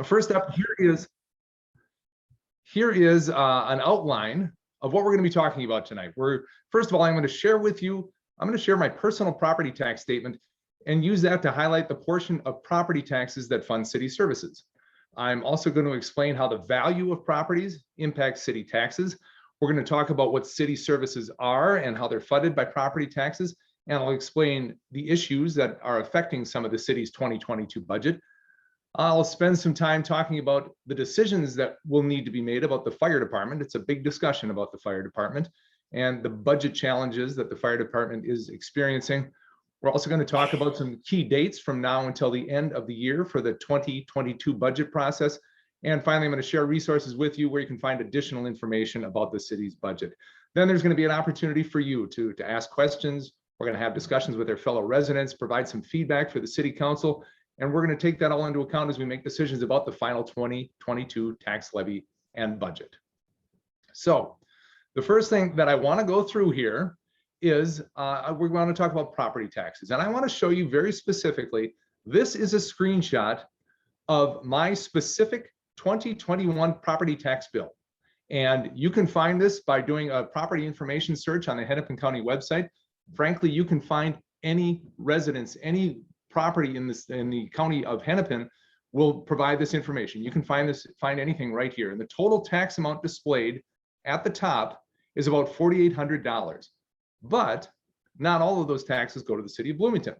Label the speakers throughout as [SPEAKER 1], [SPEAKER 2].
[SPEAKER 1] First up, here is an outline of what we're going to be talking about tonight. First of all, I'm going to share with you, I'm going to share my personal property tax statement and use that to highlight the portion of property taxes that fund city services. I'm also going to explain how the value of properties impacts city taxes. We're going to talk about what city services are and how they're funded by property taxes. And I'll explain the issues that are affecting some of the city's 2022 budget. I'll spend some time talking about the decisions that will need to be made about the fire department. It's a big discussion about the fire department and the budget challenges that the fire department is experiencing. We're also going to talk about some key dates from now until the end of the year for the 2022 budget process. And finally, I'm going to share resources with you where you can find additional information about the city's budget. Then there's going to be an opportunity for you to ask questions. We're going to have discussions with our fellow residents, provide some feedback for the city council, and we're going to take that all into account as we make decisions about the final 2022 tax levy and budget. So the first thing that I want to go through here is we're going to talk about property taxes. And I want to show you very specifically, this is a screenshot of my specific 2021 property tax bill. And you can find this by doing a property information search on the Hennepin County website. Frankly, you can find any residence, any property in the county of Hennepin will provide this information. You can find anything right here. And the total tax amount displayed at the top is about $4,800. But not all of those taxes go to the city of Bloomington.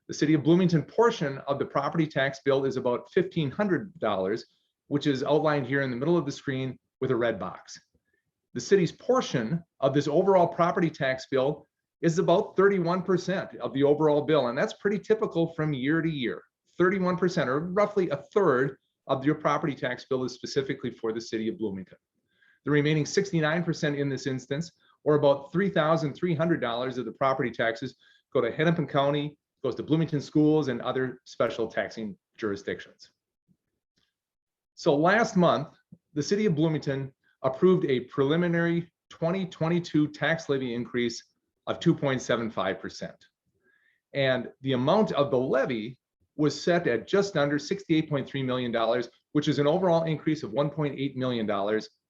[SPEAKER 1] The city of Bloomington portion of the property tax bill is about $1,500, which is outlined here in the middle of the screen with a red box. The city's portion of this overall property tax bill is about 31% of the overall bill. And that's pretty typical from year to year. 31%, or roughly a third of your property tax bill, is specifically for the city of Bloomington. The remaining 69% in this instance, or about $3,300 of the property taxes, go to Hennepin County, goes to Bloomington schools and other special taxing jurisdictions. So last month, the city of Bloomington approved a preliminary 2022 tax levy increase of 2.75%. And the amount of the levy was set at just under $68.3 million, which is an overall increase of $1.8 million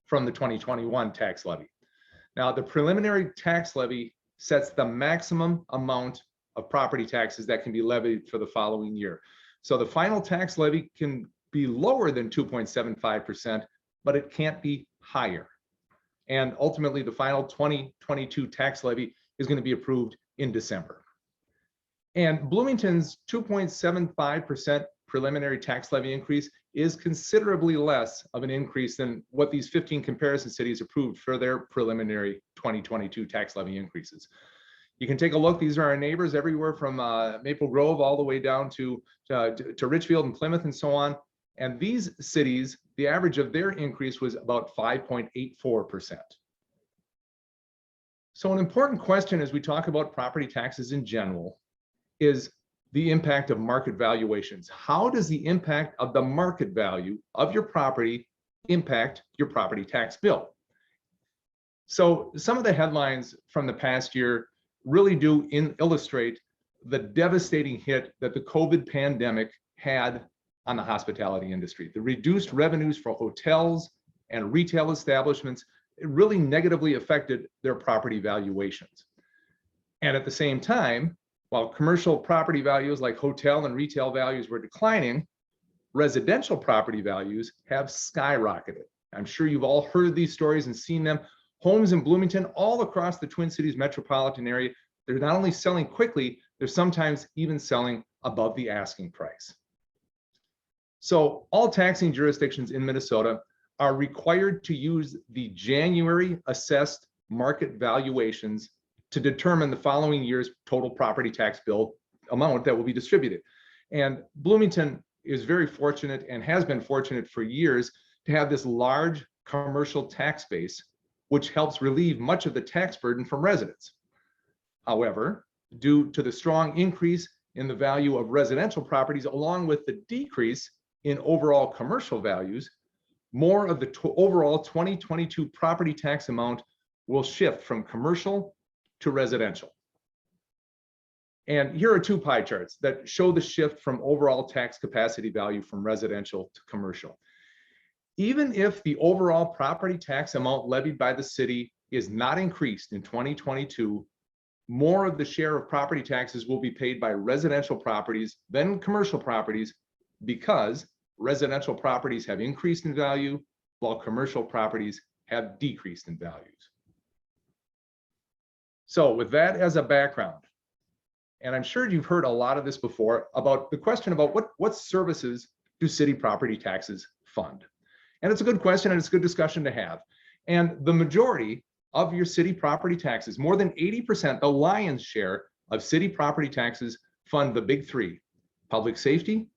[SPEAKER 1] from the 2021 tax levy. Now, the preliminary tax levy sets the maximum amount of property taxes that can be levied for the following year. So the final tax levy can be lower than 2.75%, but it can't be higher. And ultimately, the final 2022 tax levy is going to be approved in December. And Bloomington's 2.75% preliminary tax levy increase is considerably less of an increase than what these 15 comparison cities approved for their preliminary 2022 tax levy increases. You can take a look. These are our neighbors everywhere from Maple Grove all the way down to Richfield and Plymouth and so on. And these cities, the average of their increase was about 5.84%. So an important question as we talk about property taxes in general is the impact of market valuations. How does the impact of the market value of your property impact your property tax bill? So some of the headlines from the past year really do illustrate the devastating hit that the COVID pandemic had on the hospitality industry. The reduced revenues for hotels and retail establishments, it really negatively affected their property valuations. And at the same time, while commercial property values like hotel and retail values were declining, residential property values have skyrocketed. I'm sure you've all heard these stories and seen them. Homes in Bloomington, all across the Twin Cities metropolitan area, they're not only selling quickly, they're sometimes even selling above the asking price. So all taxing jurisdictions in Minnesota are required to use the January assessed market valuations to determine the following year's total property tax bill amount that will be distributed. And Bloomington is very fortunate and has been fortunate for years to have this large commercial tax base, which helps relieve much of the tax burden from residents. However, due to the strong increase in the value of residential properties, along with the decrease in overall commercial values, more of the overall 2022 property tax amount will shift from commercial to residential. And here are two pie charts that show the shift from overall tax capacity value from residential to commercial. Even if the overall property tax amount levied by the city is not increased in 2022, more of the share of property taxes will be paid by residential properties than commercial properties, because residential properties have increased in value while commercial properties have decreased in values. So with that as a background, and I'm sure you've heard a lot of this before about the question about what services do city property taxes fund? And it's a good question and it's a good discussion to have. And the majority of your city property taxes, more than 80%, the lion's share of city property taxes fund the big three: public safety,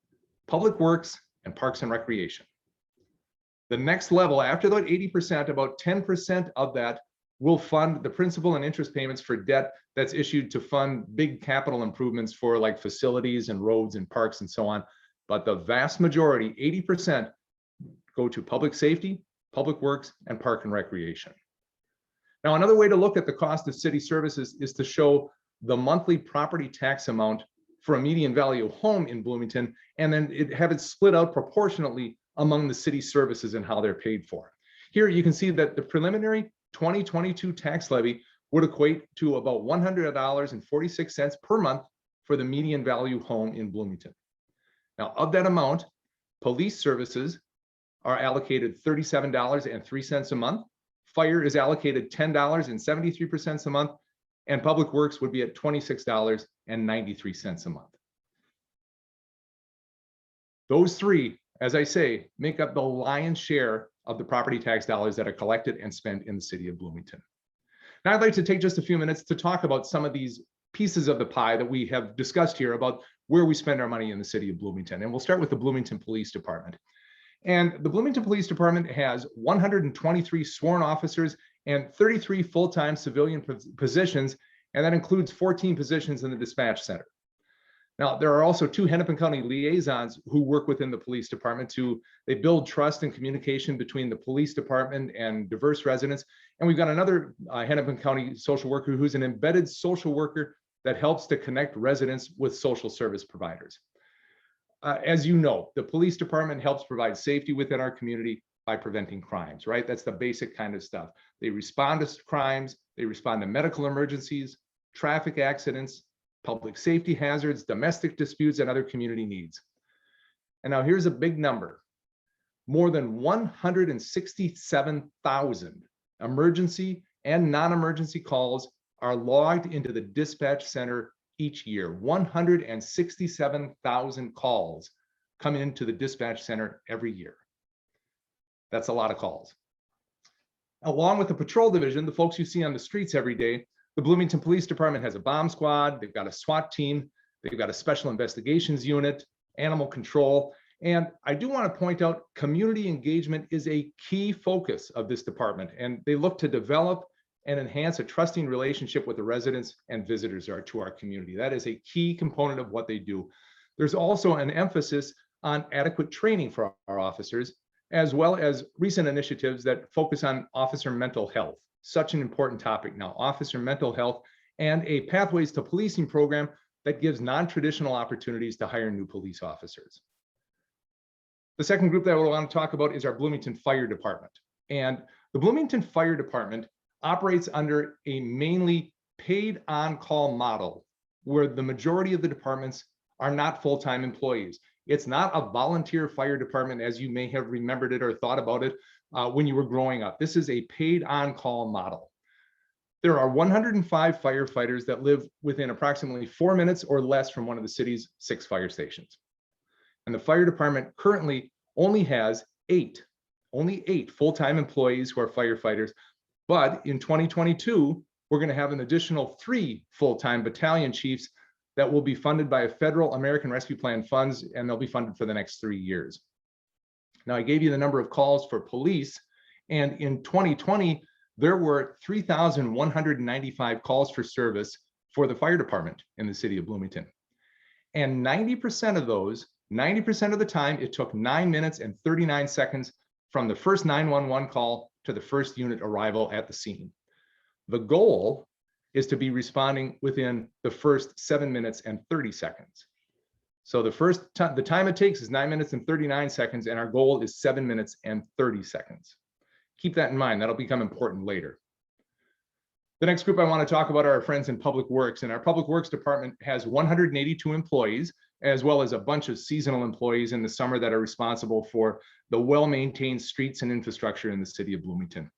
[SPEAKER 1] public works, and parks and recreation. The next level after that 80%, about 10% of that will fund the principal and interest payments for debt that's issued to fund big capital improvements for like facilities and roads and parks and so on. But the vast majority, 80%, go to public safety, public works, and park and recreation. Now, another way to look at the cost of city services is to show the monthly property tax amount for a median value home in Bloomington, and then have it split out proportionately among the city services and how they're paid for. Here you can see that the preliminary 2022 tax levy would equate to about $100.46 per month for the median value home in Bloomington. Now, of that amount, police services are allocated $37.03 a month. Fire is allocated $10.73 a month, and public works would be at $26.93 a month. Those three, as I say, make up the lion's share of the property tax dollars that are collected and spent in the city of Bloomington. Now, I'd like to take just a few minutes to talk about some of these pieces of the pie that we have discussed here about where we spend our money in the city of Bloomington. And we'll start with the Bloomington Police Department. And the Bloomington Police Department has 123 sworn officers and 33 full-time civilian positions, and that includes 14 positions in the dispatch center. Now, there are also 2 Hennepin County liaisons who work within the police department they build trust and communication between the police department and diverse residents. And we've got another Hennepin County social worker who's an embedded social worker that helps to connect residents with social service providers. As you know, the police department helps provide safety within our community by preventing crimes, right? That's the basic kind of stuff. They respond to crimes, they respond to medical emergencies, traffic accidents, public safety hazards, domestic disputes, and other community needs. And now here's a big number. More than 167,000 emergency and non-emergency calls are logged into the dispatch center each year. 167,000 calls come into the dispatch center every year. That's a lot of calls. Along with the patrol division, the folks you see on the streets every day, the Bloomington Police Department has a bomb squad, they've got a SWAT team, they've got a special investigations unit, animal control. And I do want to point out, community engagement is a key focus of this department, and they look to develop and enhance a trusting relationship with the residents and visitors to our community. That is a key component of what they do. There's also an emphasis on adequate training for our officers, as well as recent initiatives that focus on officer mental health. Such an important topic now, officer mental health, and a Pathways to Policing program that gives non-traditional opportunities to hire new police officers. The second group that I want to talk about is our Bloomington Fire Department. And the Bloomington Fire Department operates under a mainly paid on-call model, where the majority of the departments are not full-time employees. It's not a volunteer fire department as you may have remembered it or thought about it when you were growing up. This is a paid on-call model. There are 105 firefighters that live within approximately 4 minutes or less from one of the city's 6 fire stations. And the fire department currently only has 8 full-time employees who are firefighters. But in 2022, we're going to have an additional 3 full-time battalion chiefs that will be funded by federal American Rescue Plan funds, and they'll be funded for the next 3 years. Now, I gave you the number of calls for police, and in 2020, there were 3,195 calls for service for the fire department in the city of Bloomington. And 90% of those, 90% of the time, it took 9 minutes and 39 seconds from the first 911 call to the first unit arrival at the scene. The goal is to be responding within the first 7 minutes and 30 seconds. So the time it takes is 9 minutes and 39 seconds, and our goal is 7 minutes and 30 seconds. Keep that in mind. That'll become important later. The next group I want to talk about are our friends in Public Works. And our Public Works department has 182 employees, as well as a bunch of seasonal employees in the summer that are responsible for the well-maintained streets and infrastructure in the city of Bloomington.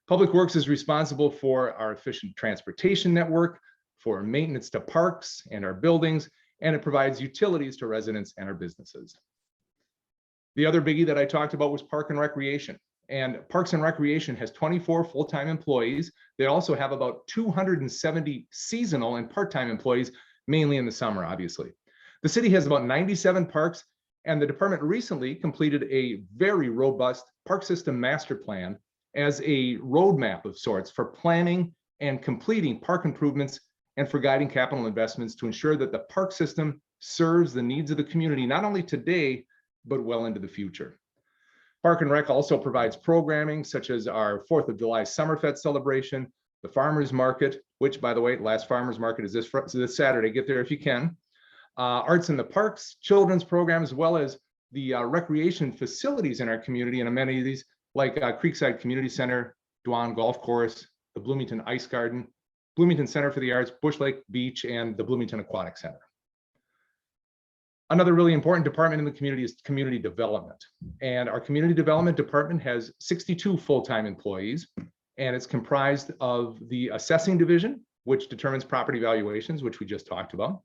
[SPEAKER 1] Public Works is responsible for our efficient transportation network, for maintenance to parks and our buildings, and it provides utilities to residents and our businesses. The other biggie that I talked about was Park and Recreation. And Parks and Recreation has 24 full-time employees. They also have about 270 seasonal and part-time employees, mainly in the summer, obviously. The city has about 97 parks, and the department recently completed a very robust park system master plan as a roadmap of sorts for planning and completing park improvements and for guiding capital investments to ensure that the park system serves the needs of the community, not only today, but well into the future. Park and Rec also provides programming such as our 4th of July Summerfest celebration, the Farmers Market, which, by the way, last Farmers Market is this Saturday. Get there if you can. Arts in the parks, children's programs, as well as the recreation facilities in our community and amenities like Creekside Community Center, Dwan Golf Course, the Bloomington Ice Garden, Bloomington Center for the Arts, Bush Lake Beach, and the Bloomington Aquatic Center. Another really important department in the community is community development. And our community development department has 62 full-time employees, and it's comprised of the assessing division, which determines property valuations, which we just talked about.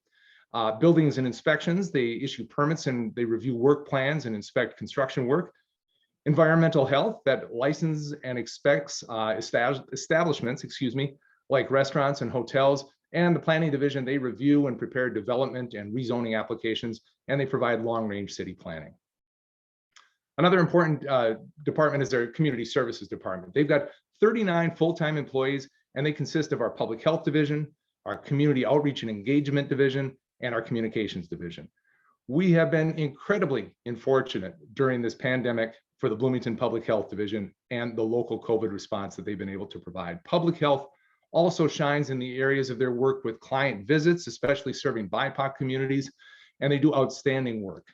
[SPEAKER 1] Buildings and inspections, they issue permits and they review work plans and inspect construction work. Environmental health, that licenses and inspects establishments, like restaurants and hotels. And the planning division, they review and prepare development and rezoning applications, and they provide long-range city planning. Another important department is their community services department. They've got 39 full-time employees, and they consist of our public health division, our community outreach and engagement division, and our communications division. We have been incredibly fortunate during this pandemic for the Bloomington Public Health Division and the local COVID response that they've been able to provide. Public health also shines in the areas of their work with client visits, especially serving BIPOC communities, and they do outstanding work.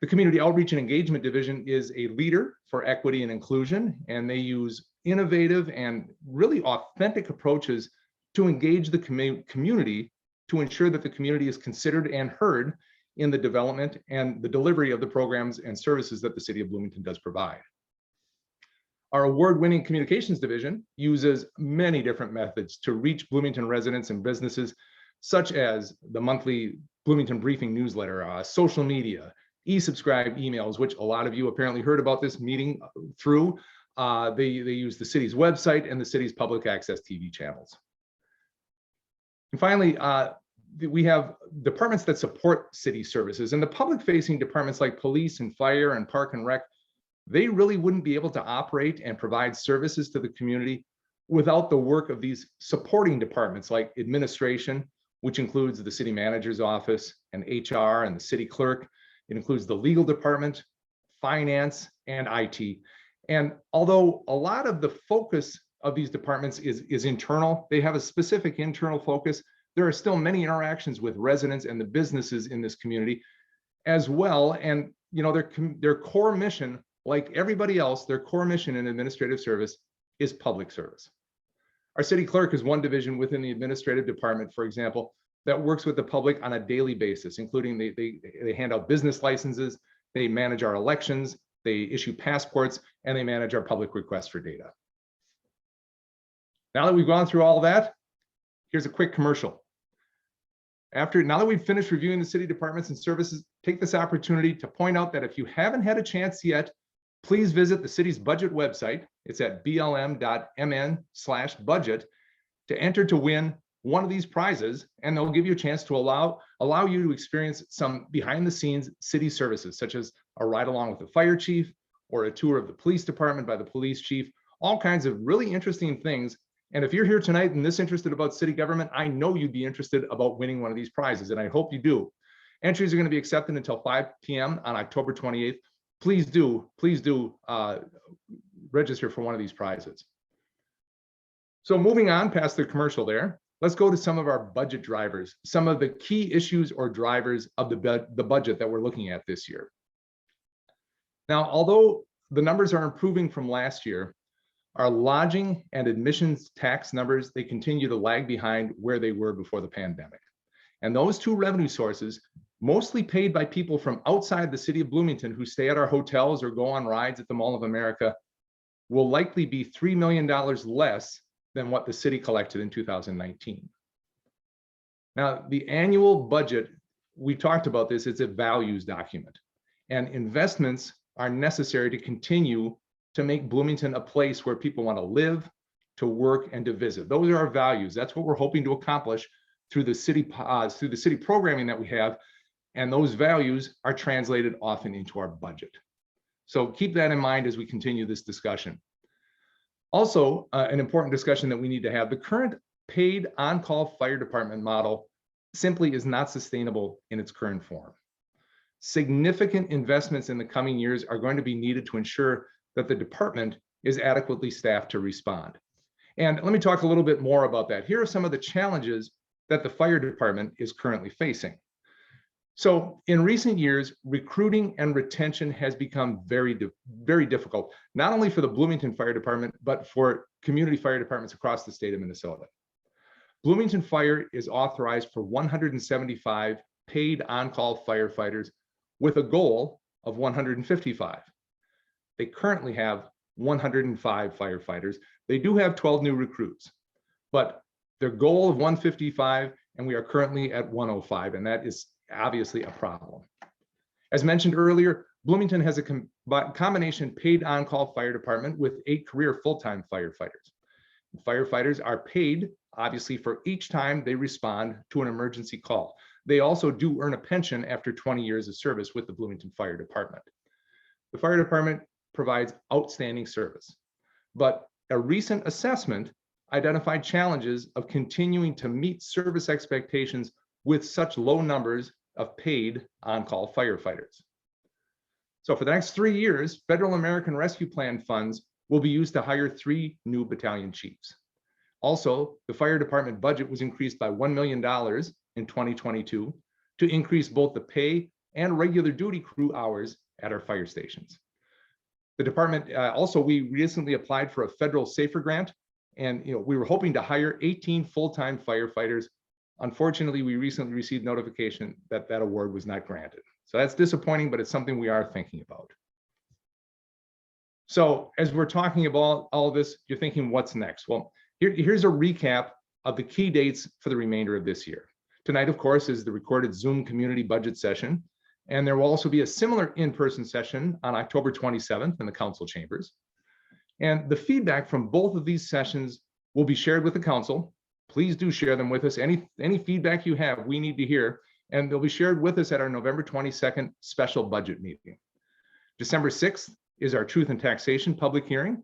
[SPEAKER 1] The Community Outreach and Engagement Division is a leader for equity and inclusion, and they use innovative and really authentic approaches to engage the community to ensure that the community is considered and heard in the development and the delivery of the programs and services that the City of Bloomington does provide. Our award-winning communications division uses many different methods to reach Bloomington residents and businesses, such as the monthly Bloomington Briefing newsletter, social media, e-subscribe emails, which a lot of you apparently heard about this meeting through. They use the city's website and the city's public access TV channels. And finally, we have departments that support city services, and the public-facing departments like police and fire and park and rec, they really wouldn't be able to operate and provide services to the community without the work of these supporting departments like administration, which includes the city manager's office and HR and the city clerk. It includes the legal department, finance, and IT. And although a lot of the focus of these departments is internal, they have a specific internal focus, there are still many interactions with residents and the businesses in this community as well. And their core mission, like everybody else, their core mission in administrative service is public service. Our city clerk is one division within the administrative department, for example, that works with the public on a daily basis, including they hand out business licenses, they manage our elections, they issue passports, and they manage our public requests for data. Now that we've gone through all that, here's a quick commercial. Now that we've finished reviewing the city departments and services, take this opportunity to point out that if you haven't had a chance yet, please visit the city's budget website. It's at blm.mn/budget to enter to win one of these prizes, and they'll give you a chance to allow you to experience some behind the scenes city services, such as a ride along with the fire chief or a tour of the police department by the police chief, all kinds of really interesting things. And if you're here tonight and this interested about city government, I know you'd be interested about winning one of these prizes, and I hope you do. Entries are going to be accepted until 5 p.m. on October 28th. Please do register for one of these prizes. So moving on past the commercial there, let's go to some of our budget drivers, some of the key issues or drivers of the budget that we're looking at this year. Now, although the numbers are improving from last year, our lodging and admissions tax numbers, they continue to lag behind where they were before the pandemic. And those two revenue sources, mostly paid by people from outside the city of Bloomington who stay at our hotels or go on rides at the Mall of America, will likely be $3 million less than what the city collected in 2019. Now, the annual budget, we talked about this, it's a values document, and investments are necessary to continue to make Bloomington a place where people want to live, to work, and to visit. Those are our values. That's what we're hoping to accomplish through the city programming that we have, and those values are translated often into our budget. So keep that in mind as we continue this discussion. Also, an important discussion that we need to have, the current paid on-call fire department model simply is not sustainable in its current form. Significant investments in the coming years are going to be needed to ensure that the department is adequately staffed to respond. And let me talk a little bit more about that. Here are some of the challenges that the fire department is currently facing. So in recent years, recruiting and retention has become very difficult, not only for the Bloomington Fire Department, but for community fire departments across the state of Minnesota. Bloomington Fire is authorized for 175 paid on-call firefighters with a goal of 155. They currently have 105 firefighters. They do have 12 new recruits, but their goal of 155, and we are currently at 105, and that is obviously a problem. As mentioned earlier, Bloomington has a combination paid on-call fire department with 8 career full-time firefighters. Firefighters are paid, obviously, for each time they respond to an emergency call. They also do earn a pension after 20 years of service with the Bloomington Fire Department. The fire department provides outstanding service, but a recent assessment identified challenges of continuing to meet service expectations with such low numbers of paid on-call firefighters. So for the next 3 years, Federal American Rescue Plan funds will be used to hire 3 new battalion chiefs. Also, the fire department budget was increased by $1 million in 2022 to increase both the pay and regular duty crew hours at our fire stations. The department we recently applied for a federal SAFER grant, and we were hoping to hire 18 full-time firefighters. Unfortunately, we recently received notification that that award was not granted. So that's disappointing, but it's something we are thinking about. So as we're talking about all of this, you're thinking, what's next? Well, here's a recap of the key dates for the remainder of this year. Tonight, of course, is the recorded Zoom community budget session, and there will also be a similar in-person session on October 27th in the council chambers. And the feedback from both of these sessions will be shared with the council. Please do share them with us. Any feedback you have, we need to hear, and they'll be shared with us at our November 22nd special budget meeting. December 6th is our Truth and Taxation public hearing,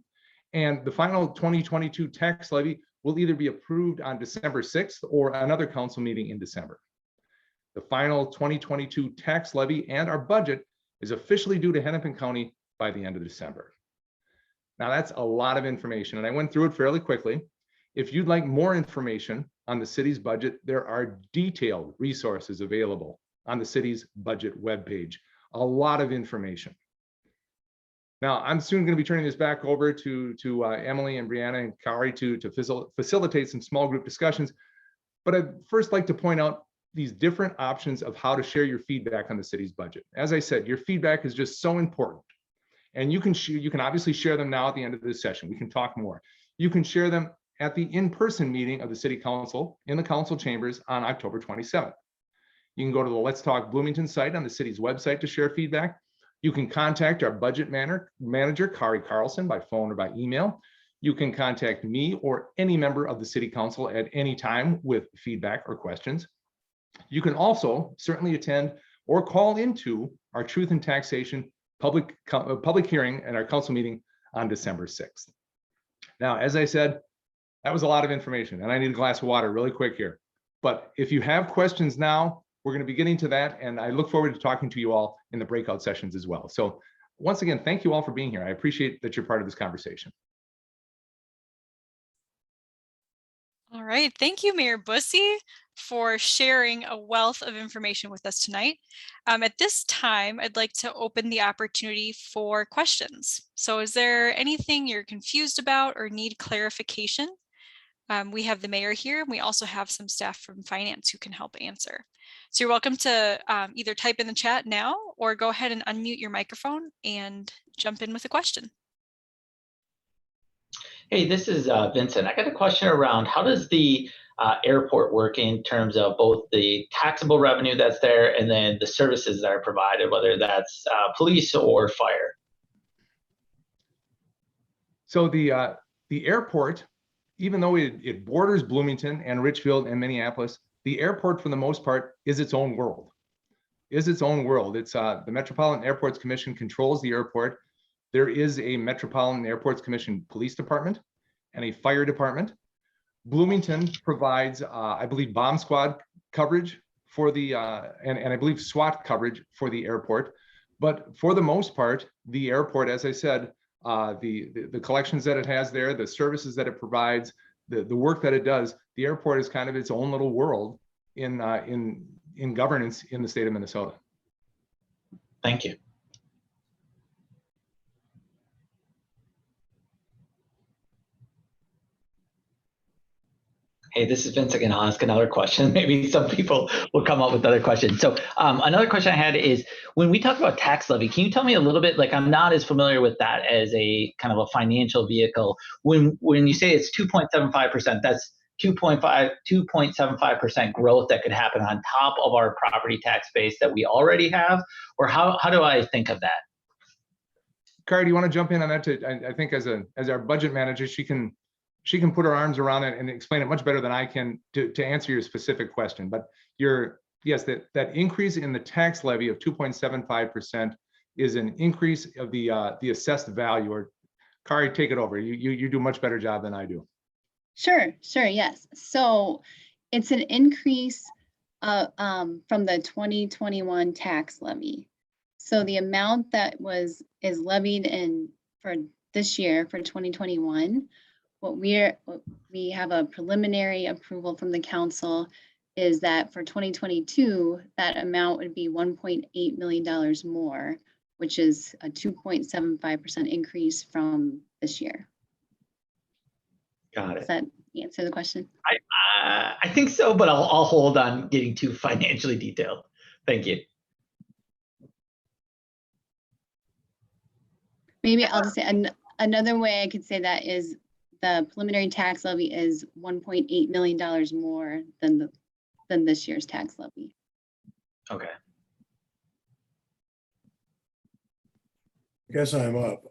[SPEAKER 1] and the final 2022 tax levy will either be approved on December 6th or another council meeting in December. The final 2022 tax levy and our budget is officially due to Hennepin County by the end of December. Now that's a lot of information, and I went through it fairly quickly. If you'd like more information on the city's budget, there are detailed resources available on the city's budget webpage. A lot of information. Now, I'm soon going to be turning this back over to Emily and Brianna and Kari to facilitate some small group discussions. But I'd first like to point out these different options of how to share your feedback on the city's budget. As I said, your feedback is just so important. And you can obviously share them now at the end of this session. We can talk more. You can share them at the in-person meeting of the City Council in the council chambers on October 27th. You can go to the Let's Talk Bloomington site on the city's website to share feedback. You can contact our budget manager, Kari Carlson, by phone or by email. You can contact me or any member of the City Council at any time with feedback or questions. You can also certainly attend or call into our Truth and Taxation public hearing at our council meeting on December 6th. Now, as I said, that was a lot of information, and I need a glass of water really quick here. But if you have questions now, we're going to be getting to that, and I look forward to talking to you all in the breakout sessions as well. So once again, thank you all for being here. I appreciate that you're part of this conversation.
[SPEAKER 2] All right. Thank you, Mayor Bussey, for sharing a wealth of information with us tonight. At this time, I'd like to open the opportunity for questions. So is there anything you're confused about or need clarification? We have the mayor here, and we also have some staff from finance who can help answer. So you're welcome to either type in the chat now or go ahead and unmute your microphone and jump in with a question.
[SPEAKER 3] Hey, this is Vincent. I got a question around how does the airport work in terms of both the taxable revenue that's there and then the services that are provided, whether that's police or fire?
[SPEAKER 1] So the airport, even though it borders Bloomington and Richfield and Minneapolis, the airport for the most part is its own world. It's the Metropolitan Airports Commission controls the airport. There is a Metropolitan Airports Commission police department and a fire department. Bloomington provides, I believe, bomb squad coverage for the, and I believe SWAT coverage for the airport. But for the most part, the airport, as I said, the collections that it has there, the services that it provides, the work that it does, the airport is kind of its own little world in governance in the state of Minnesota.
[SPEAKER 3] Thank you. Hey, this is Vince again. I'll ask another question. Maybe some people will come up with other questions. So another question I had is, when we talk about tax levy, can you tell me a little bit, like I'm not as familiar with that as a kind of a financial vehicle. When you say it's 2.75%, that's 2.75% growth that could happen on top of our property tax base that we already have? Or how do I think of that?
[SPEAKER 1] Kari, do you want to jump in on that? I think as our budget manager, she can put her arms around it and explain it much better than I can to answer your specific question. But yes, that increase in the tax levy of 2.75% is an increase of the assessed value. Or Kari, take it over. You do a much better job than I do.
[SPEAKER 4] Sure, yes. So it's an increase from the 2021 tax levy. So the amount that is levied for this year for 2021, we have a preliminary approval from the council is that for 2022, that amount would be $1.8 million more, which is a 2.75% increase from this year.
[SPEAKER 3] Got it.
[SPEAKER 4] Does that answer the question?
[SPEAKER 3] I think so, but I'll hold on getting too financially detailed. Thank you.
[SPEAKER 4] Maybe I'll just say another way I could say that is the preliminary tax levy is $1.8 million more than this year's tax levy.
[SPEAKER 3] Okay.
[SPEAKER 5] I guess I'm up.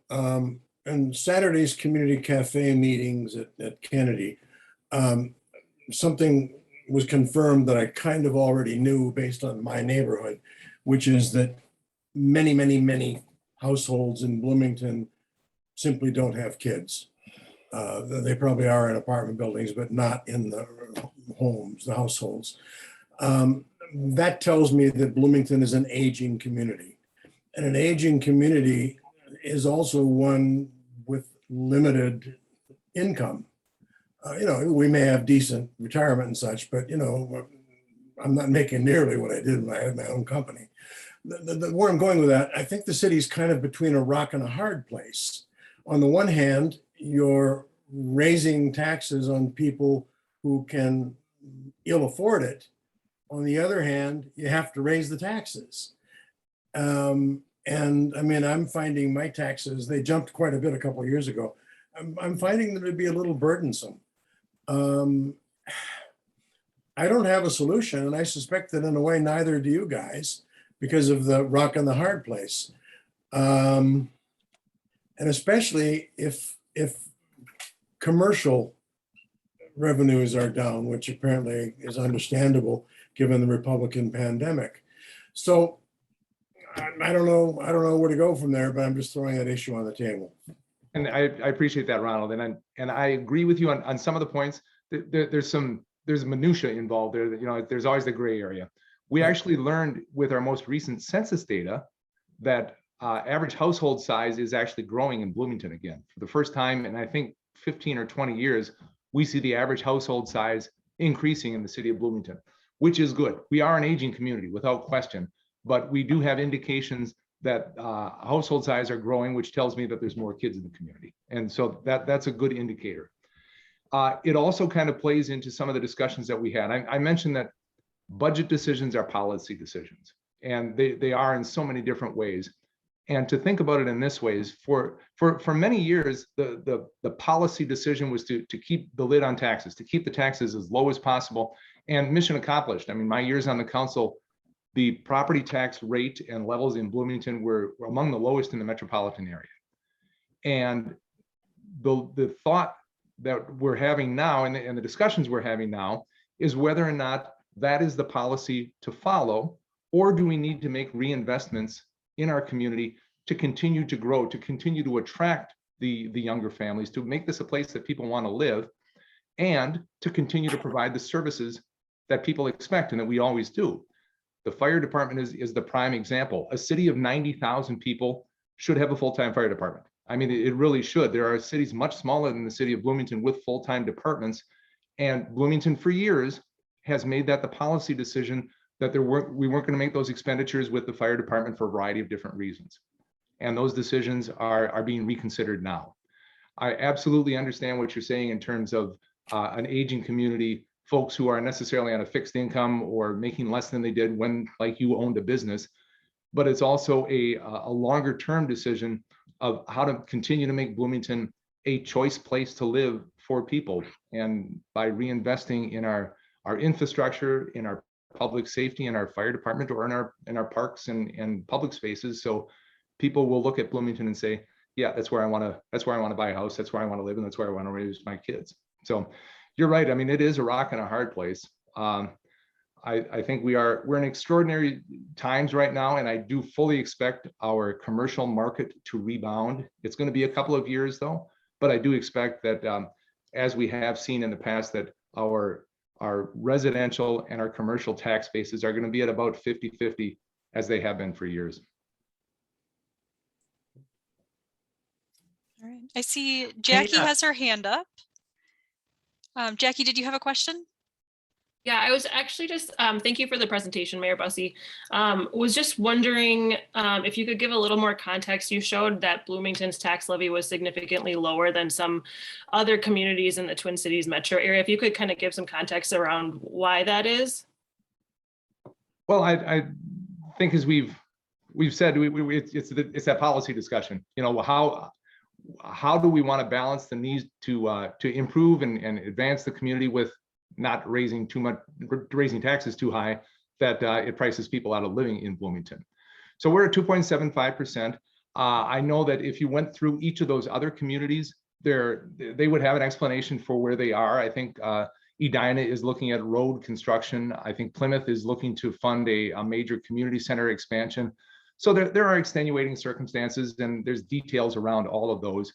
[SPEAKER 5] And Saturday's community cafe meetings at Kennedy, something was confirmed that I kind of already knew based on my neighborhood, which is that many households in Bloomington simply don't have kids. They probably are in apartment buildings, but not in the homes, the households. That tells me that Bloomington is an aging community. And an aging community is also one with limited income. We may have decent retirement and such, but I'm not making nearly what I did when I had my own company. Where I'm going with that, I think the city's kind of between a rock and a hard place. On the one hand, you're raising taxes on people who can ill afford it. On the other hand, you have to raise the taxes. And I mean, I'm finding my taxes, they jumped quite a bit a couple of years ago. I'm finding them to be a little burdensome. I don't have a solution, and I suspect that in a way, neither do you guys, because of the rock and the hard place. And especially if commercial revenues are down, which apparently is understandable given the Republican pandemic. So I don't know where to go from there, but I'm just throwing that issue on the table.
[SPEAKER 1] And I appreciate that, Ronald. And I agree with you on some of the points. There's minutia involved there that, there's always the gray area. We actually learned with our most recent census data that average household size is actually growing in Bloomington again for the first time in I think 15 or 20 years. we see the average household size increasing in the city of Bloomington, which is good. We are an aging community without question, but we do have indications that household size are growing, which tells me that there's more kids in the community. And so that's a good indicator. It also kind of plays into some of the discussions that we had. I mentioned that budget decisions are policy decisions, and they are in so many different ways. And to think about it in this way is for many years, the policy decision was to keep the lid on taxes, to keep the taxes as low as possible, and mission accomplished. I mean, my years on the council, the property tax rate and levels in Bloomington were among the lowest in the metropolitan area. And the thought that we're having now and the discussions we're having now is whether or not that is the policy to follow, or do we need to make reinvestments in our community to continue to grow, to continue to attract the younger families, to make this a place that people want to live, and to continue to provide the services that people expect and that we always do. The fire department is the prime example. A city of 90,000 people should have a full-time fire department. I mean, it really should. There are cities much smaller than the city of Bloomington with full-time departments, and Bloomington for years has made that the policy decision that we weren't going to make those expenditures with the fire department for a variety of different reasons. And those decisions are being reconsidered now. I absolutely understand what you're saying in terms of an aging community, folks who are necessarily on a fixed income or making less than they did when, like, you owned a business. But it's also a longer term decision of how to continue to make Bloomington a choice place to live for people. And by reinvesting in our infrastructure, in our public safety, in our fire department, or in our parks and public spaces, so people will look at Bloomington and say, yeah, that's where I want to buy a house, that's where I want to live, and that's where I want to raise my kids. So you're right. I mean, it is a rock and a hard place. I think we're in extraordinary times right now, and I do fully expect our commercial market to rebound. It's going to be a couple of years though, but I do expect that as we have seen in the past, that our residential and our commercial tax bases are going to be at about 50-50 as they have been for years.
[SPEAKER 2] All right. I see Jackie has her hand up. Jackie, did you have a question?
[SPEAKER 6] Yeah, I was actually just, thank you for the presentation, Mayor Bussey. Was just wondering if you could give a little more context. You showed that Bloomington's tax levy was significantly lower than some other communities in the Twin Cities metro area. If you could kind of give some context around why that is.
[SPEAKER 1] Well, I think as we've said, it's that policy discussion. You know, how do we want to balance the need to improve and advance the community with not raising taxes too high that it prices people out of living in Bloomington. So we're at 2.75%. I know that if you went through each of those other communities, they would have an explanation for where they are. I think Edina is looking at road construction. I think Plymouth is looking to fund a major community center expansion. So there are extenuating circumstances, and there's details around all of those.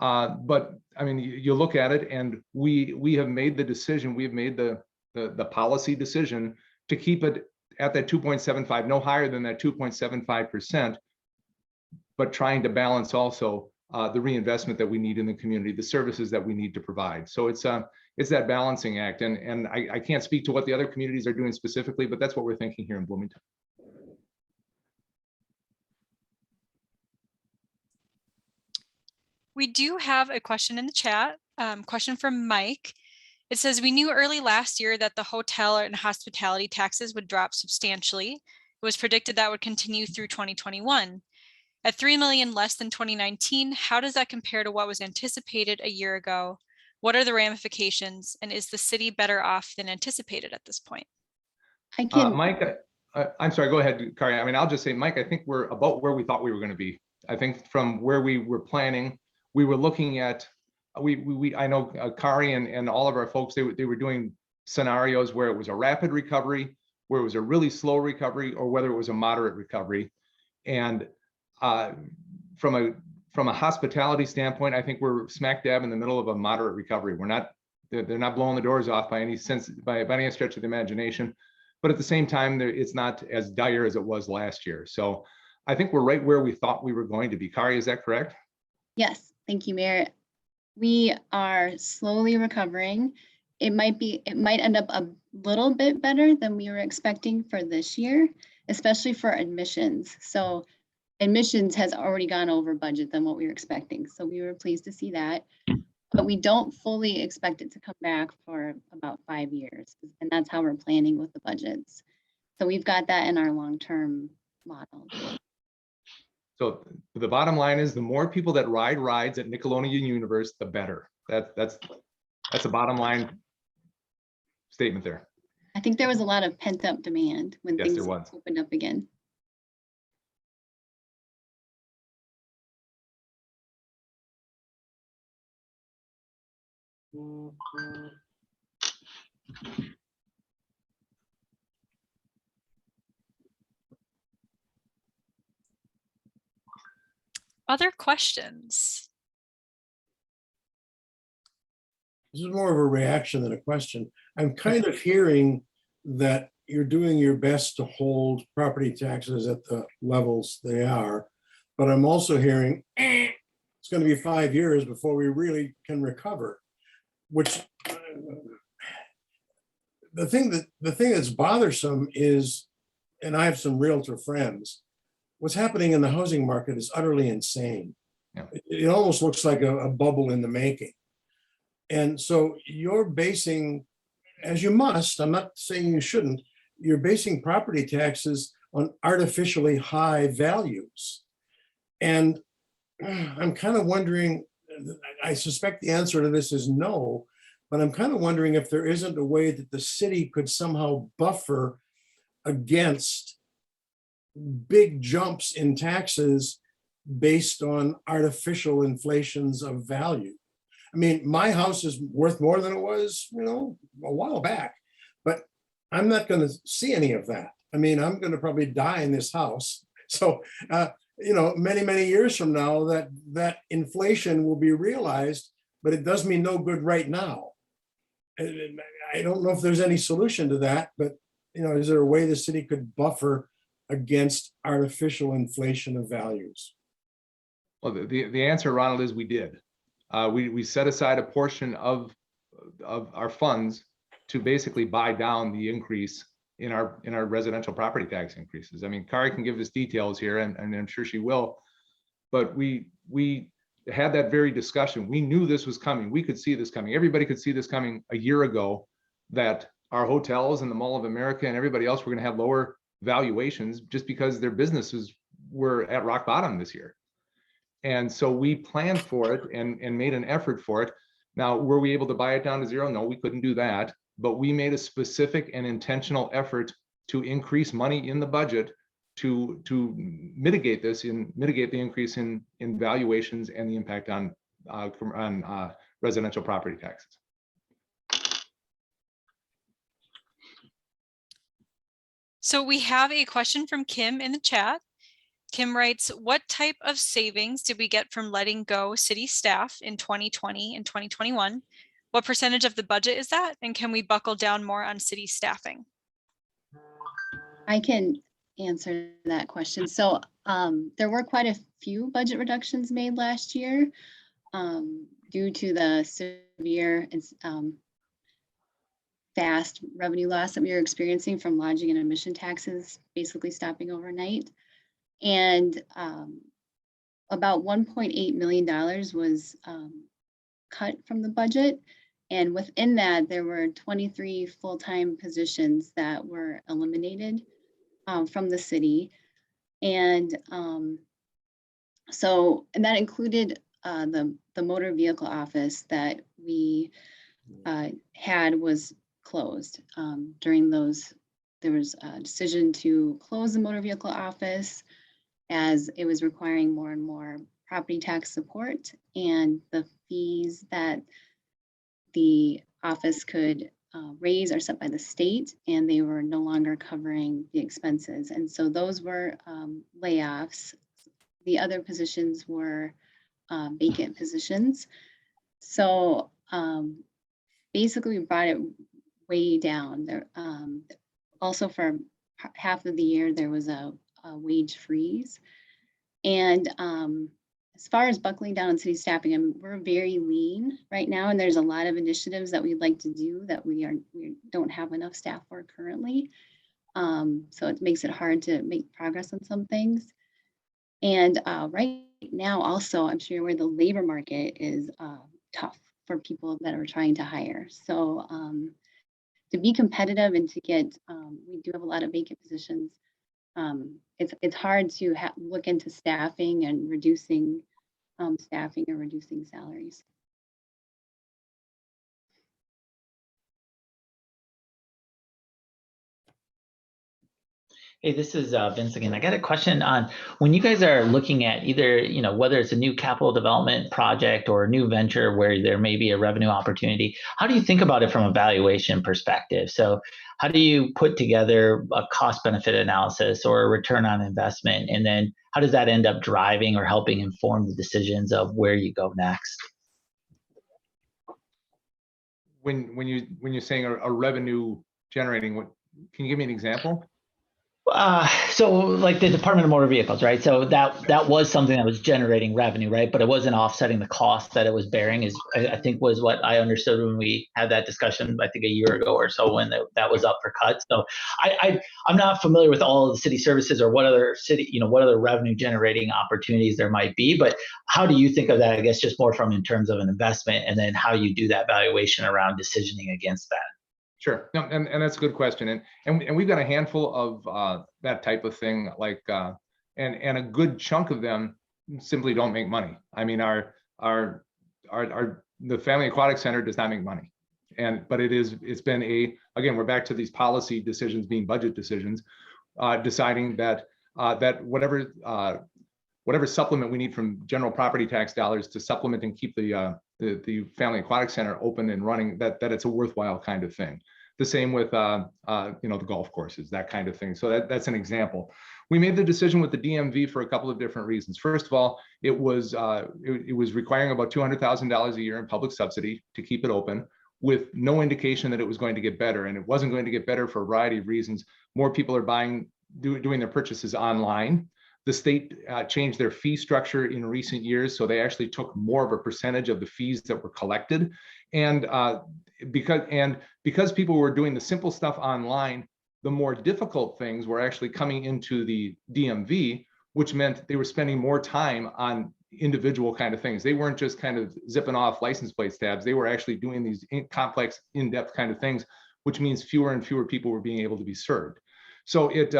[SPEAKER 1] But I mean, you look at it, and we have made the decision, we have made the policy decision to keep it at that 2.75, no higher than that 2.75%, but trying to balance also the reinvestment that we need in the community, the services that we need to provide. So it's that balancing act, and I can't speak to what the other communities are doing specifically, but that's what we're thinking here in Bloomington.
[SPEAKER 2] We do have a question in the chat, question from Mike. It says, we knew early last year that the hotel and hospitality taxes would drop substantially. It was predicted that would continue through 2021. At 3 million less than 2019, how does that compare to what was anticipated a year ago? What are the ramifications, and is the city better off than anticipated at this point?
[SPEAKER 4] I can.
[SPEAKER 1] Mike, I'm sorry, go ahead, Kari. I mean, I'll just say, Mike, I think we're about where we thought we were going to be. I think from where we were planning, we were looking at, I know Kari and all of our folks, they were doing scenarios where it was a rapid recovery, where it was a really slow recovery, or whether it was a moderate recovery. And from a hospitality standpoint, I think we're smack dab in the middle of a moderate recovery. They're not blowing the doors off by any stretch of the imagination, but at the same time, it's not as dire as it was last year. So I think we're right where we thought we were going to be. Kari, is that correct?
[SPEAKER 4] Yes, thank you, Mayor. We are slowly recovering. It might end up a little bit better than we were expecting for this year, especially for admissions. So admissions has already gone over budget than what we were expecting. So we were pleased to see that. But we don't fully expect it to come back for about 5 years. And that's how we're planning with the budgets. So we've got that in our long-term model.
[SPEAKER 1] So the bottom line is the more people that ride rides at Nickelodeon Universe, the better. That's a bottom line statement there.
[SPEAKER 4] I think there was a lot of pent-up demand when
[SPEAKER 1] Yes, there
[SPEAKER 4] things
[SPEAKER 1] was.
[SPEAKER 4] opened up again.
[SPEAKER 2] Other questions?
[SPEAKER 5] This is more of a reaction than a question. I'm kind of hearing that you're doing your best to hold property taxes at the levels they are, but I'm also hearing it's going to be 5 years before we really can recover, which the thing that's bothersome is, and I have some realtor friends, what's happening in the housing market is utterly insane.
[SPEAKER 1] Yeah.
[SPEAKER 5] It almost looks like a bubble in the making. And so you're basing, as you must, I'm not saying you shouldn't, you're basing property taxes on artificially high values. And I'm kind of wondering, I suspect the answer to this is no, but I'm kind of wondering if there isn't a way that the city could somehow buffer against big jumps in taxes based on artificial inflations of value. I mean, my house is worth more than it was, a while back, but I'm not going to see any of that. I mean, I'm going to probably die in this house. So, many, many years from now, that inflation will be realized, but it does me no good right now. I don't know if there's any solution to that, but, is there a way the city could buffer against artificial inflation of values?
[SPEAKER 1] Well, the answer, Ronald, is we did. We set aside a portion of our funds to basically buy down the increase in our residential property tax increases. I mean, Kari can give us details here, and I'm sure she will. But we had that very discussion. We knew this was coming. We could see this coming. Everybody could see this coming a year ago, that our hotels and the Mall of America and everybody else were going to have lower valuations just because their businesses were at rock bottom this year. And so we planned for it and made an effort for it. Now, were we able to buy it down to zero? No, we couldn't do that. But we made a specific and intentional effort to increase money in the budget to mitigate the increase in valuations and the impact on residential property taxes.
[SPEAKER 2] So we have a question from Kim in the chat. Kim writes, what type of savings did we get from letting go city staff in 2020 and 2021? What percentage of the budget is that? And can we buckle down more on city staffing?
[SPEAKER 4] I can answer that question. So there were quite a few budget reductions made last year due to the severe and fast revenue loss that we were experiencing from lodging and admission taxes basically stopping overnight. And about $1.8 million was cut from the budget. And within that, there were 23 full-time positions that were eliminated from the city. And that included the motor vehicle office that we had was closed. During those, there was a decision to close the motor vehicle office as it was requiring more and more property tax support, and the fees that the office could raise are set by the state, and they were no longer covering the expenses. And so those were layoffs. The other positions were vacant positions. So basically we brought it way down there. Also for half of the year, there was a wage freeze. And as far as buckling down on city staffing, we're very lean right now, and there's a lot of initiatives that we'd like to do that we don't have enough staff for currently. So it makes it hard to make progress on some things. And right now, also, I'm sure where the labor market is tough for people that are trying to hire. So to be competitive and to get, we do have a lot of vacant positions. It's hard to look into staffing and reducing staffing or reducing salaries.
[SPEAKER 3] Hey, this is Vince again. I got a question on when you guys are looking at either, whether it's a new capital development project or a new venture where there may be a revenue opportunity, how do you think about it from a valuation perspective? So how do you put together a cost benefit analysis or a return on investment? And then how does that end up driving or helping inform the decisions of where you go next?
[SPEAKER 1] When you're saying a revenue generating, can you give me an example?
[SPEAKER 3] So like the Department of Motor Vehicles, right? So that was something that was generating revenue, right? But it wasn't offsetting the cost that it was bearing, is I think was what I understood when we had that discussion, I think a year ago or so, when that was up for cuts. So I'm not familiar with all of the city services or what other what other revenue generating opportunities there might be, but how do you think of that? I guess just more from in terms of an investment, and then how you do that valuation around decisioning against that.
[SPEAKER 1] Sure. No, and that's a good question. And we've got a handful of that type of thing, like and a good chunk of them simply don't make money. I mean, the Family Aquatic Center does not make money. But it's been again, we're back to these policy decisions being budget decisions, deciding that whatever supplement we need from general property tax dollars to supplement and keep the Family Aquatic Center open and running, that it's a worthwhile kind of thing. The same with the golf courses, that kind of thing. So that's an example. We made the decision with the DMV for a couple of different reasons. First of all, it was requiring about $200,000 a year in public subsidy to keep it open, with no indication that it was going to get better, and it wasn't going to get better for a variety of reasons. More people are doing their purchases online. The state changed their fee structure in recent years, so they actually took more of a percentage of the fees that were collected. And because people were doing the simple stuff online, the more difficult things were actually coming into the DMV, which meant they were spending more time on individual kind of things. They weren't just kind of zipping off license plate tabs. They were actually doing these complex, in-depth kind of things, which means fewer and fewer people were being able to be served. So it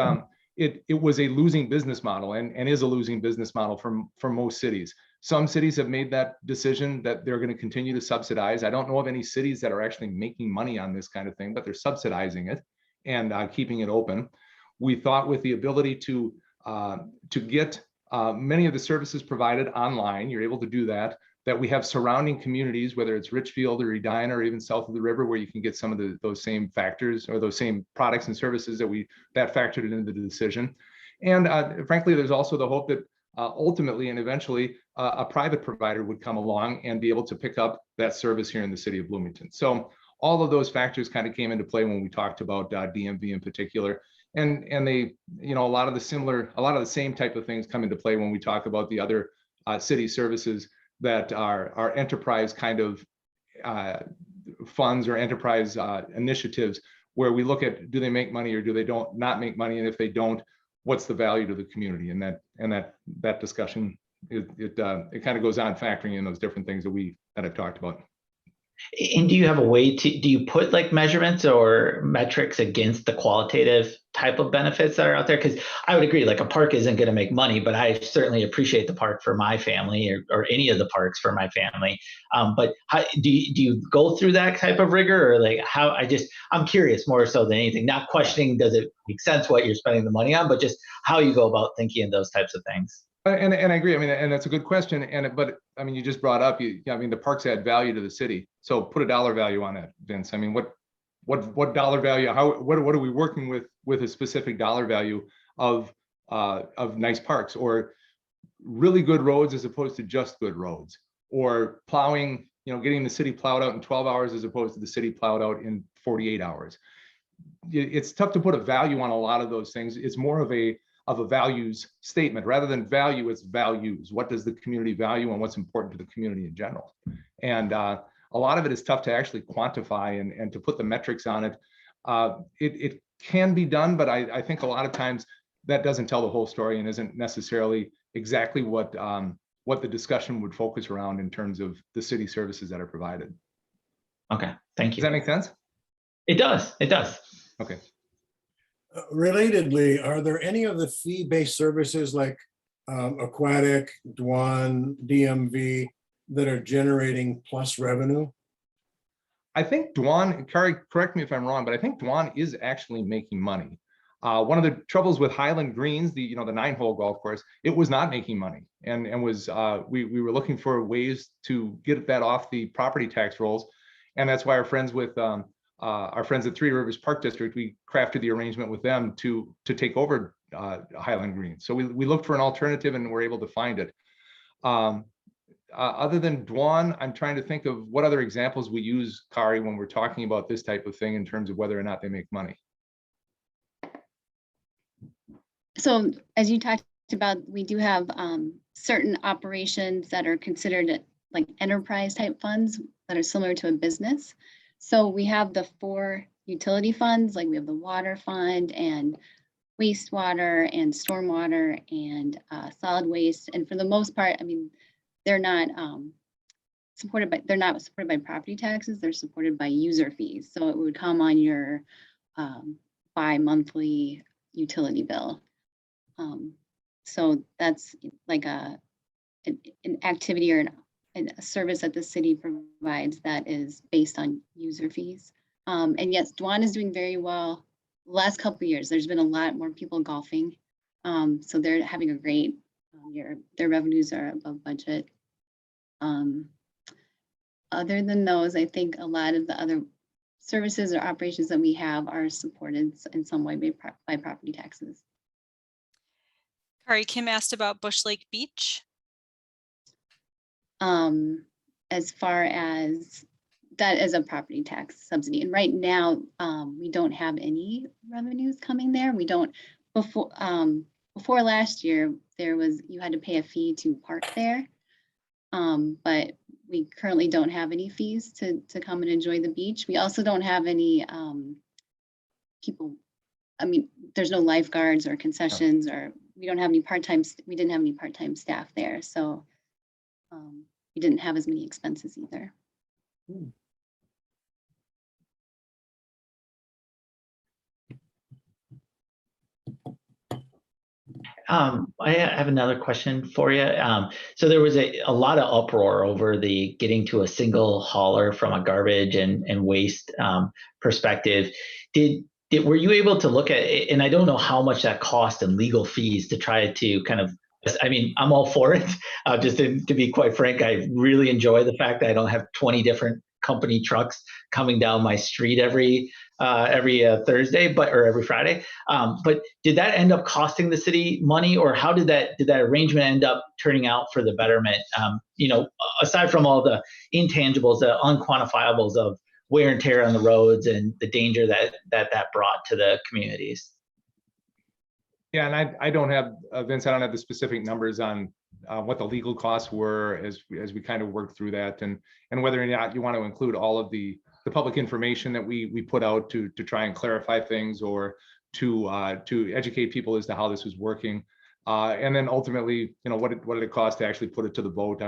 [SPEAKER 1] was a losing business model, and is a losing business model for most cities. Some cities have made that decision that they're going to continue to subsidize. I don't know of any cities that are actually making money on this kind of thing, but they're subsidizing it and keeping it open. We thought with the ability to get many of the services provided online, you're able to do that we have surrounding communities, whether it's Richfield or Edina or even south of the river, where you can get some of those same factors or those same products and services that factored into the decision. And frankly, there's also the hope that ultimately and eventually a private provider would come along and be able to pick up that service here in the city of Bloomington. So all of those factors kind of came into play when we talked about DMV in particular. And they, a lot of the same type of things come into play when we talk about the other city services that are enterprise kind of funds or enterprise initiatives, where we look at, do they make money or do they not make money? And if they don't, what's the value to the community? And that discussion, it kind of goes on factoring in those different things that I've talked about.
[SPEAKER 3] And do you have a way do you put like measurements or metrics against the qualitative type of benefits that are out there? Because I would agree, like a park isn't going to make money, but I certainly appreciate the park for my family or any of the parks for my family. But how do you go through that type of rigor, or like how? I'm curious more so than anything, not questioning does it make sense what you're spending the money on, but just how you go about thinking of those types of things.
[SPEAKER 1] And I agree. I mean, and that's a good question. But I mean, you just brought up, the parks add value to the city. So put a dollar value on that, Vince. I mean, what dollar value? What are we working with a specific dollar value of nice parks, or really good roads as opposed to just good roads, or plowing, getting the city plowed out in 12 hours as opposed to the city plowed out in 48 hours. It's tough to put a value on a lot of those things. It's more of a a values statement. Rather than value, it's values. What does the community value and what's important to the community in general? And a lot of it is tough to actually quantify and to put the metrics on it. It can be done, but I think a lot of times that doesn't tell the whole story and isn't necessarily exactly what the discussion would focus around in terms of the city services that are provided.
[SPEAKER 3] Okay, thank you.
[SPEAKER 1] Does that make sense?
[SPEAKER 3] It does. It does.
[SPEAKER 1] Okay.
[SPEAKER 5] Relatedly, are there any of the fee-based services like Aquatic, Dwan, DMV that are generating plus revenue?
[SPEAKER 1] I think Dwan, Kari, correct me if I'm wrong, but I think Dwan is actually making money. One of the troubles with Highland Greens, the 9-hole golf course, it was not making money, and was we were looking for ways to get that off the property tax rolls, and that's why our friends at Three Rivers Park District, we crafted the arrangement with them to take over Highland Greens. So we looked for an alternative and were able to find it. Other than Dwan, I'm trying to think of what other examples we use, Kari, when we're talking about this type of thing in terms of whether or not they make money.
[SPEAKER 4] So as you talked about, we do have certain operations that are considered like enterprise type funds that are similar to a business. So we have the 4 utility funds, like we have the water fund and wastewater and stormwater and solid waste. And for the most part, I mean, they're not supported by property taxes. They're supported by user fees. So it would come on your bi-monthly utility bill. So that's like an activity or a service that the city provides that is based on user fees. And yes, Dwan is doing very well. The last couple of years, there's been a lot more people golfing. So they're having a great year. Their revenues are above budget. Other than those, I think a lot of the other services or operations that we have are supported in some way by property taxes.
[SPEAKER 2] Kari, Kim asked about Bush Lake Beach.
[SPEAKER 4] As far as that as a property tax subsidy. And right now, we don't have any revenues coming there. We don't, before last year, you had to pay a fee to park there. But we currently don't have any fees to come and enjoy the beach. We also don't have any people, I mean, there's no lifeguards or concessions, or we don't have any we didn't have any part-time staff there. So we didn't have as many expenses either.
[SPEAKER 3] I have another question for you. So there was a lot of uproar over the getting to a single hauler from a garbage and waste perspective. Were you able to look at it? And I don't know how much that cost and legal fees to try to kind of, I mean, I'm all for it. Just to be quite frank, I really enjoy the fact that I don't have 20 different company trucks coming down my street every Thursday, or every Friday. But did that end up costing the city money, or how did that arrangement end up turning out for the betterment? Aside from all the intangibles, the unquantifiables of wear and tear on the roads and the danger that brought to the communities.
[SPEAKER 1] Yeah, and I don't have, Vince, I don't have the specific numbers on what the legal costs were as we kind of worked through that, and whether or not you want to include all of the public information that we put out to try and clarify things, or to educate people as to how this was working, and then ultimately, what did it cost to actually put it to the vote?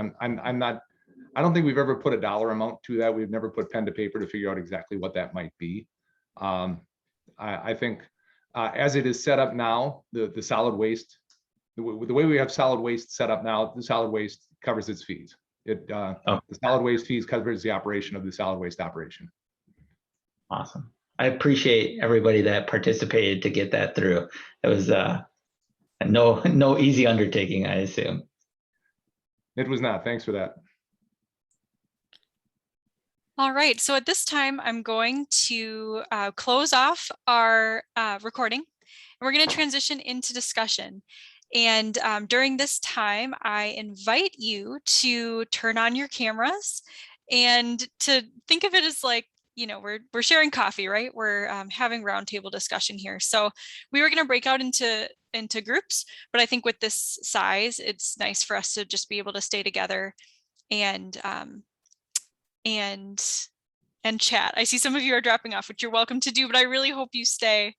[SPEAKER 1] I don't think we've ever put a dollar amount to that. We've never put pen to paper to figure out exactly what that might be. I think as it is set up now, the solid waste, the way we have solid waste set up now, the solid waste covers its fees. The solid waste fees covers the operation of the solid waste operation.
[SPEAKER 3] Awesome. I appreciate everybody that participated to get that through. It was no easy undertaking, I assume.
[SPEAKER 1] It was not. Thanks for that.
[SPEAKER 2] All right, so at this time, I'm going to close off our recording, and we're going to transition into discussion. And during this time, I invite you to turn on your cameras and to think of it as like, we're sharing coffee, right? We're having roundtable discussion here. So we were going to break out into into groups. But I think with this size, it's nice for us to just be able to stay together and chat. I see some of you are dropping off, which you're welcome to do, but I really hope you stay